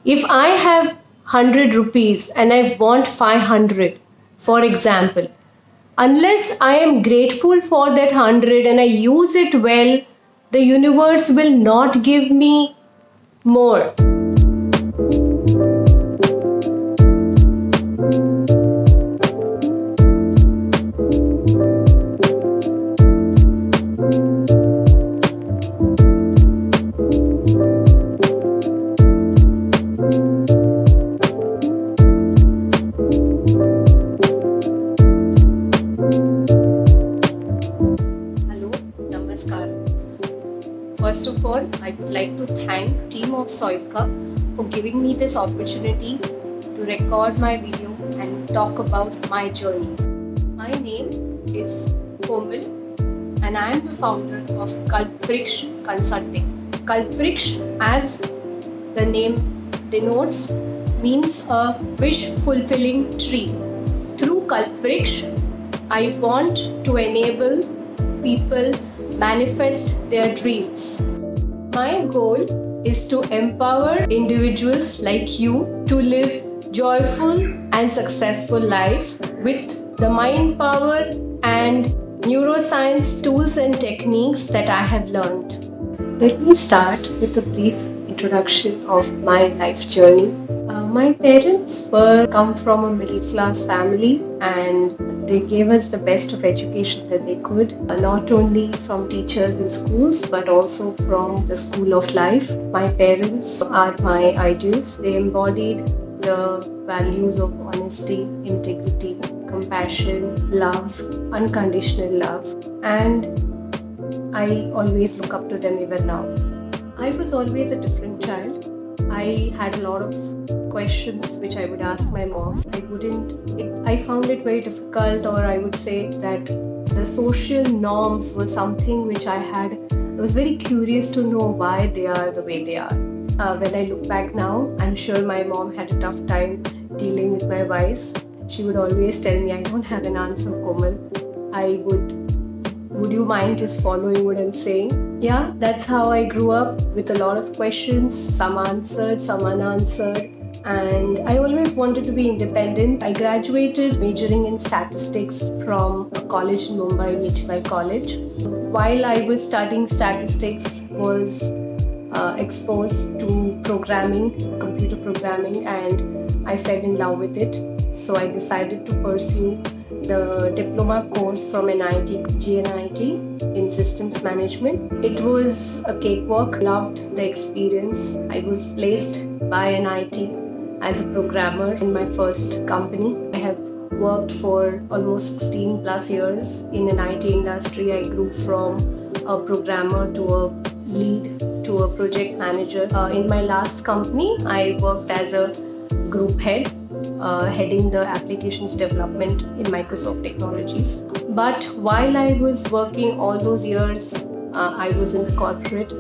If I have 100 rupees and I want 500, for example, unless I am grateful for that 100 and I use it well, the universe will not give me more. Hello, namaskar. First of all, I would like to thank team of Soilka for giving me this opportunity to record my video and talk about my journey. My name is Komal and I am the founder of Kalpvriksh Consulting. Kalpvriksh, as the name denotes, means a wish-fulfilling tree. Through Kalpvriksh, I want to enable people manifest their dreams. My goal is to empower individuals like you to live joyful and successful life with the mind power and neuroscience tools and techniques that I have learned. Let me start with a brief introduction of my life journey. My parents were come from a middle class family and they gave us the best of education that they could, not only from teachers in schools but also from the school of life. My parents are my ideals. They embodied the values of honesty, integrity, compassion, love, unconditional love, and I always look up to them even now. I was always a different child. I had a lot of questions which I would ask my mom. I found it very difficult, or I would say that the social norms were something which I was very curious to know why they are the way they are. When I look back now, I'm sure my mom had a tough time dealing with my whys. She would always tell me, I don't have an answer, Komal. Would you mind just following what I'm saying? Yeah, that's how I grew up, with a lot of questions, some answered, some unanswered. And I always wanted to be independent. I graduated majoring in statistics from a college in Mumbai, Mitibai College. While I was studying statistics, was exposed to programming, computer programming, and I fell in love with it. So I decided to pursue the diploma course from NIT, GNIT in systems management. It was a cakewalk. Loved the experience. I was placed by NIT as a programmer in my first company. I have worked for almost 16 plus years in an IT industry. I grew from a programmer to a lead to a project manager. In my last company, I worked as a group head, heading the applications development in Microsoft Technologies. But while I was working all those years, I was in the corporate,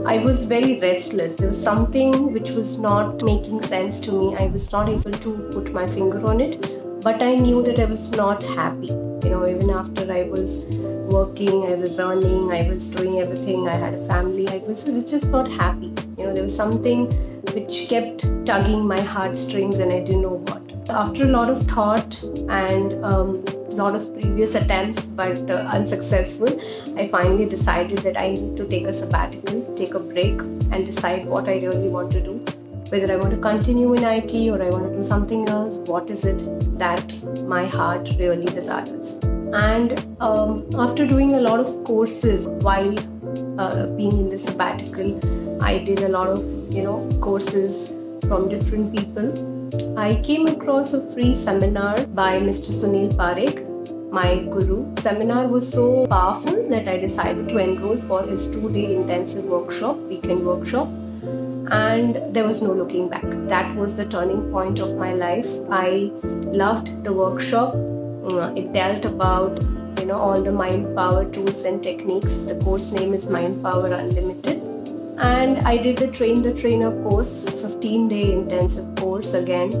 I was very restless. There was something which was not making sense to me. I was not able to put my finger on it, but I knew that I was not happy. Even after I was working, I was earning, I was doing everything, I had a family, I was just not happy. There was something which kept tugging my heartstrings and I didn't know what. After a lot of thought and lot of previous attempts but unsuccessful, I finally decided that I need to take a sabbatical, take a break and decide what I really want to do. Whether I want to continue in IT or I want to do something else, what is it that my heart really desires. And after doing a lot of courses while being in the sabbatical, I did a lot of courses from different people. I came across a free seminar by Mr. Sunil Parekh, my guru. The seminar was so powerful that I decided to enroll for his 2-day intensive workshop, weekend workshop. And there was no looking back. That was the turning point of my life. I loved the workshop. It dealt about all the mind power tools and techniques. The course name is Mind Power Unlimited. And I did the Train the Trainer course, 15-day intensive course again,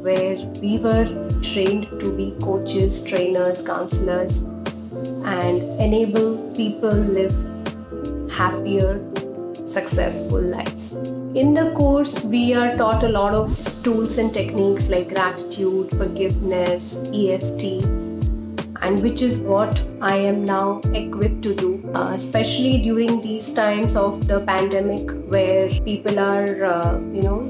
where we were trained to be coaches, trainers, counselors, and enable people live happier, successful lives. In the course, we are taught a lot of tools and techniques like gratitude, forgiveness, EFT, and which is what I am now equipped to do, especially during these times of the pandemic where people are,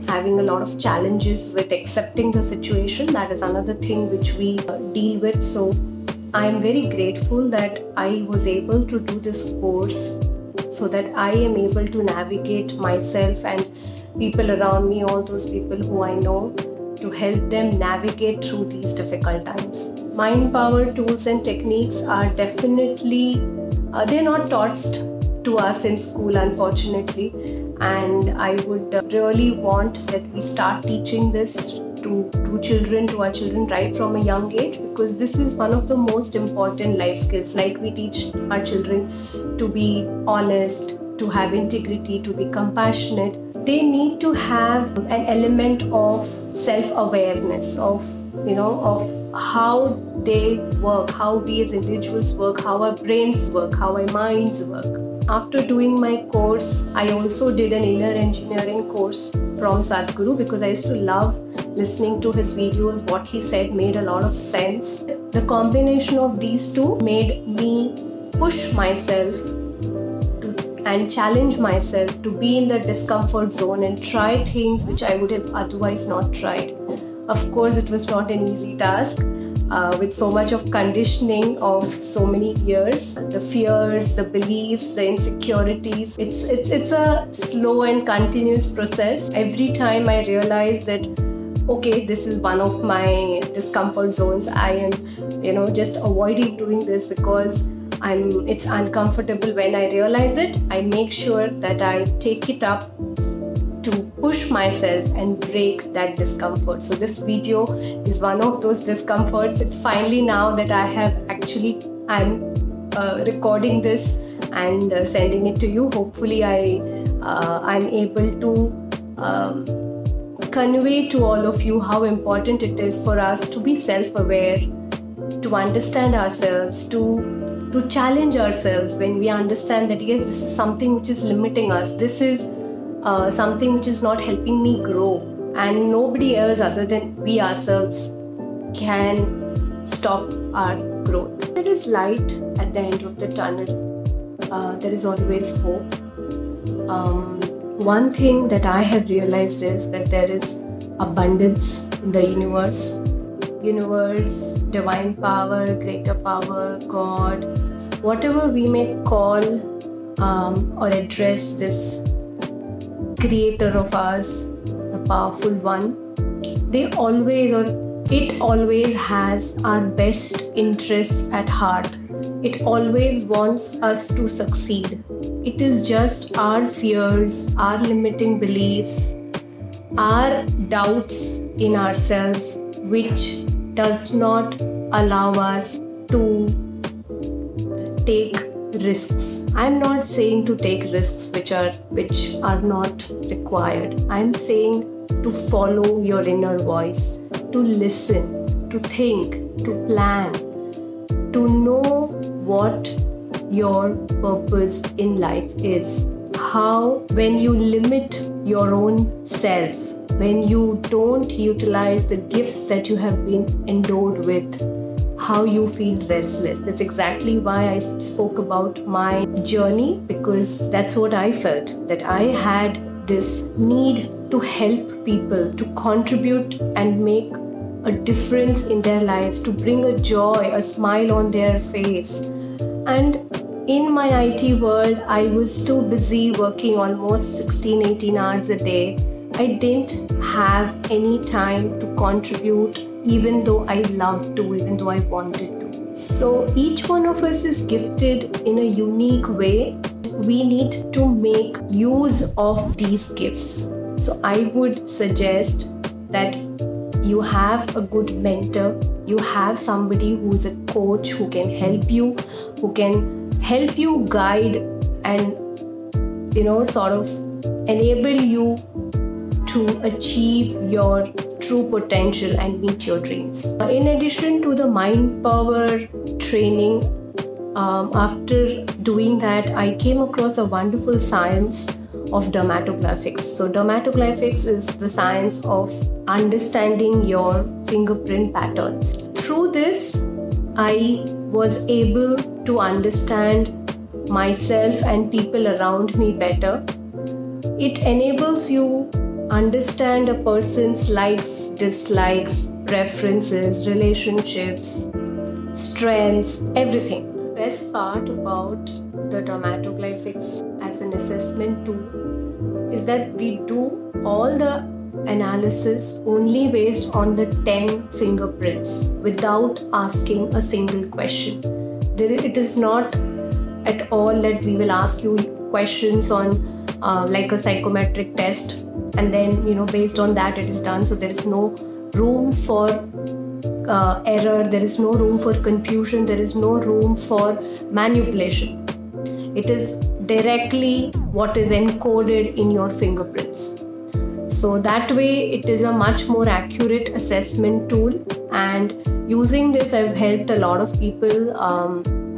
having a lot of challenges with accepting the situation. That is another thing which we deal with. So I am very grateful that I was able to do this course so that I am able to navigate myself and people around me, all those people who I know, to help them navigate through these difficult times. Mind power tools and techniques are definitely, they're not taught to us in school, unfortunately. And I would really want that we start teaching this to our children right from a young age, because this is one of the most important life skills. Like we teach our children to be honest, to have integrity, to be compassionate. They need to have an element of self-awareness, of how they work, how we as individuals work, how our brains work, how our minds work. After doing my course, I also did an inner engineering course from Sadhguru, because I used to love listening to his videos. What he said made a lot of sense. The combination of these two made me push myself and challenge myself to be in the discomfort zone and try things which I would have otherwise not tried. Of course, it was not an easy task. With so much of conditioning of so many years, the fears, the beliefs, the insecurities, it's a slow and continuous process. Every time I realize that, okay, this is one of my discomfort zones, I am, just avoiding doing this because it's uncomfortable. When I realize it, I make sure that I take it up to push myself and break that discomfort. So this video is one of those discomforts. It's finally now that I'm recording this and sending it to you. Hopefully I'm able to convey to all of you how important it is for us to be self-aware, to understand ourselves, to challenge ourselves when we understand that yes, this is something which is limiting us. This is something which is not helping me grow, and nobody else other than we ourselves can stop our growth. There is light at the end of the tunnel. There is always hope. One thing that I have realized is that there is abundance in the universe, divine power, greater power, God, whatever we may call or address this creator of us, the powerful one. It always has our best interests at heart. It always wants us to succeed. It is just our fears, our limiting beliefs, our doubts in ourselves which does not allow us to take risks. I'm not saying to take risks which are not required. I'm saying to follow your inner voice, to listen, to think, to plan, to know what your purpose in life is. How, when you limit your own self, when you don't utilize the gifts that you have been endowed with, how you feel restless. That's exactly why I spoke about my journey, because that's what I felt, that I had this need to help people, to contribute and make a difference in their lives, to bring a joy, a smile on their face. And in my IT world, I was too busy working almost 16-18 hours a day. I didn't have any time to contribute, even though I loved to, even though I wanted to. So each one of us is gifted in a unique way. We need to make use of these gifts. So I would suggest that you have a good mentor, you have somebody who is a coach who can help you, guide and sort of enable you to achieve your true potential and meet your dreams. In addition to the mind power training, after doing that, I came across a wonderful science of dermatoglyphics. So dermatoglyphics is the science of understanding your fingerprint patterns. Through this, I was able to understand myself and people around me better. It enables you understand a person's likes, dislikes, preferences, relationships, strengths, everything. The best part about the dermatoglyphics as an assessment tool is that we do all the analysis only based on the 10 fingerprints without asking a single question. It is not at all that we will ask you questions on like a psychometric test, and then based on that it is done. So there is no room for error, there is no room for confusion, there is no room for manipulation. It is directly what is encoded in your fingerprints. So that way it is a much more accurate assessment tool, and using this I've helped a lot of people,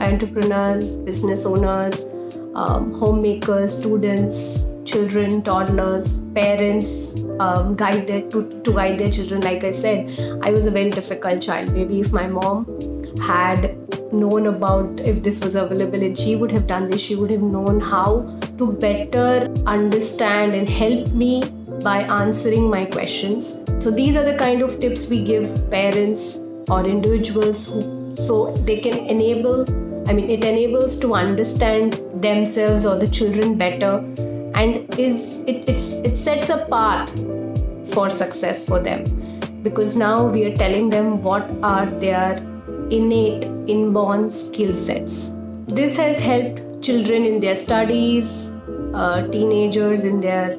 entrepreneurs, business owners, homemakers, students, children, toddlers, parents, to guide their children. Like I said, I was a very difficult child. Maybe if my mom had known about if this was available and she would have done this, she would have known how to better understand and help me by answering my questions. So these are the kind of tips we give parents or individuals so they can it enables to understand themselves or the children better, and it sets a path for success for them, because now we are telling them what are their innate inborn skill sets. This has helped children in their studies, teenagers in their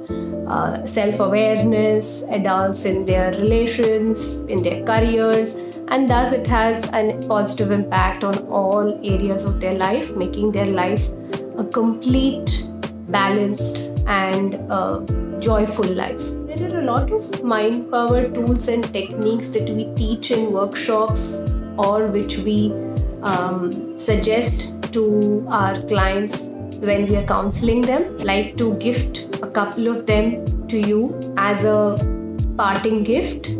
self-awareness, adults in their relations, in their careers, and thus it has a positive impact on all areas of their life, making their life a complete, balanced and joyful life. There are a lot of mind power tools and techniques that we teach in workshops or which we suggest to our clients when we are counseling them. Like to gift a couple of them to you as a parting gift.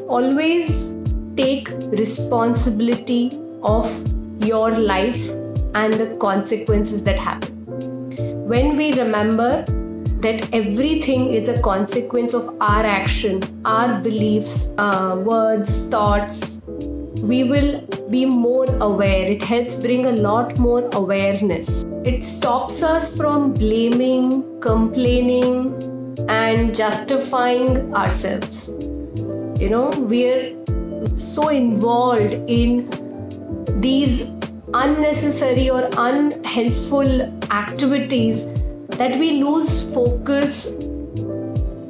Always take responsibility of your life and the consequences that happen. When we remember that everything is a consequence of our action, our beliefs, words, thoughts, we will be more aware. It helps bring a lot more awareness. It stops us from blaming, complaining, and justifying ourselves. We're so involved in these unnecessary or unhelpful activities that we lose focus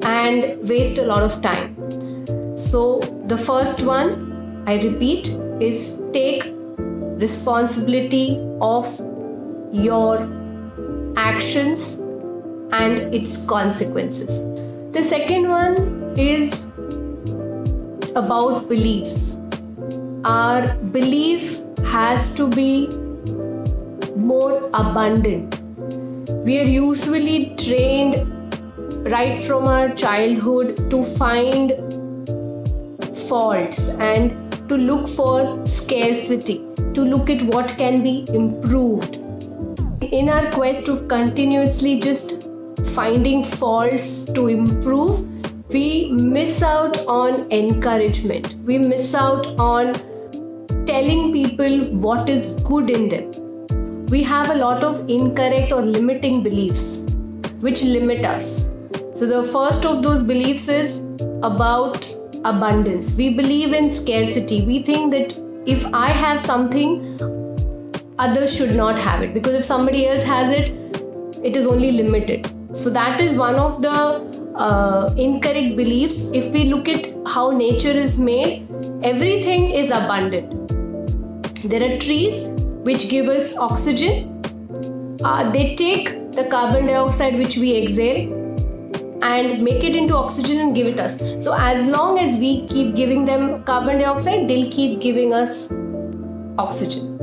and waste a lot of time. So the first one, I repeat, is take responsibility of your actions and its consequences. The second one is about beliefs. Our belief has to be more abundant. We are usually trained right from our childhood to find faults and to look for scarcity, to look at what can be improved. In our quest of continuously just finding faults to improve, we miss out on encouragement. We miss out on telling people what is good in them. We have a lot of incorrect or limiting beliefs which limit us. So the first of those beliefs is about abundance. We believe in scarcity. We think that if I have something, others should not have it, because if somebody else has it, it is only limited. So that is one of the incorrect beliefs. If we look at how nature is made, everything is abundant. There are trees which give us oxygen. They take the carbon dioxide which we exhale and make it into oxygen and give it us. So as long as we keep giving them carbon dioxide, they'll keep giving us oxygen.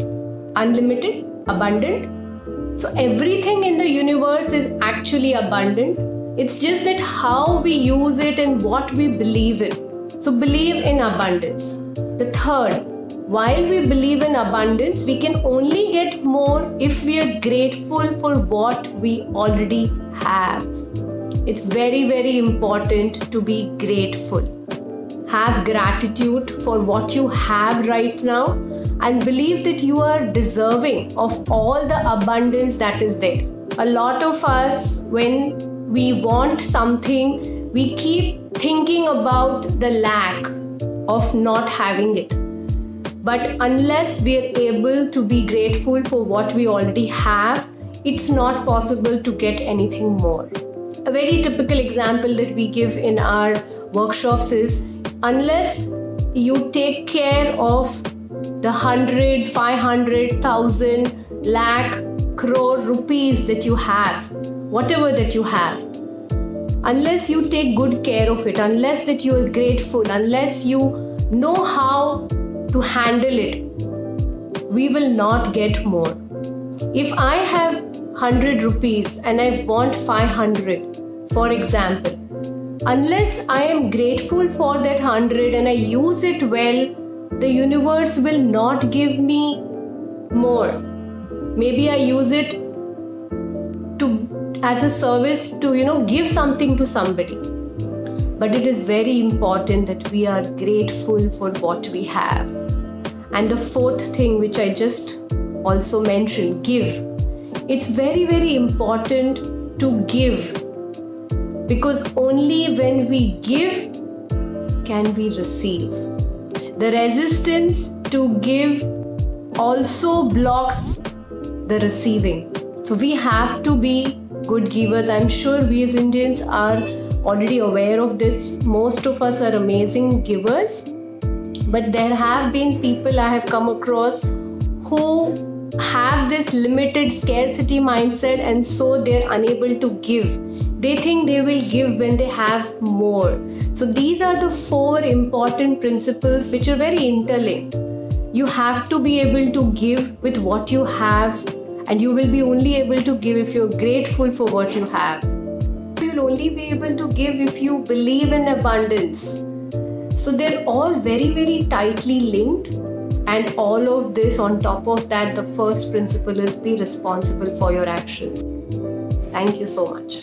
Unlimited, abundant, So everything in the universe is actually abundant. It's just that how we use it and what we believe in. So believe in abundance. The third, while we believe in abundance, we can only get more if we are grateful for what we already have. It's very, very important to be grateful. Have gratitude for what you have right now and believe that you are deserving of all the abundance that is there. A lot of us, when we want something, we keep thinking about the lack of not having it. But unless we are able to be grateful for what we already have, it's not possible to get anything more. A very typical example that we give in our workshops is, unless you take care of the 100, 500, 1,000, lakh, crore rupees that you have, whatever that you have, unless you take good care of it, unless that you are grateful, unless you know how to handle it, we will not get more. If I have 100 rupees and I want 500, for example, unless I am grateful for that 100 and I use it well, the universe will not give me more. Maybe I use it as a service to give something to somebody. But it is very important that we are grateful for what we have. And the fourth thing, which I just also mentioned, give. It's very, very important to give, because only when we give can we receive. The resistance to give also blocks the receiving. So we have to be good givers. I'm sure we as Indians are already aware of this. Most of us are amazing givers. But there have been people I have come across who have this limited scarcity mindset, and so they're unable to give. They think they will give when they have more. So these are the 4 important principles which are very interlinked. You have to be able to give with what you have, and you will be only able to give if you're grateful for what you have. You'll only be able to give if you believe in abundance. So they're all very, very tightly linked. And all of this, on top of that, the first principle is be responsible for your actions. Thank you so much.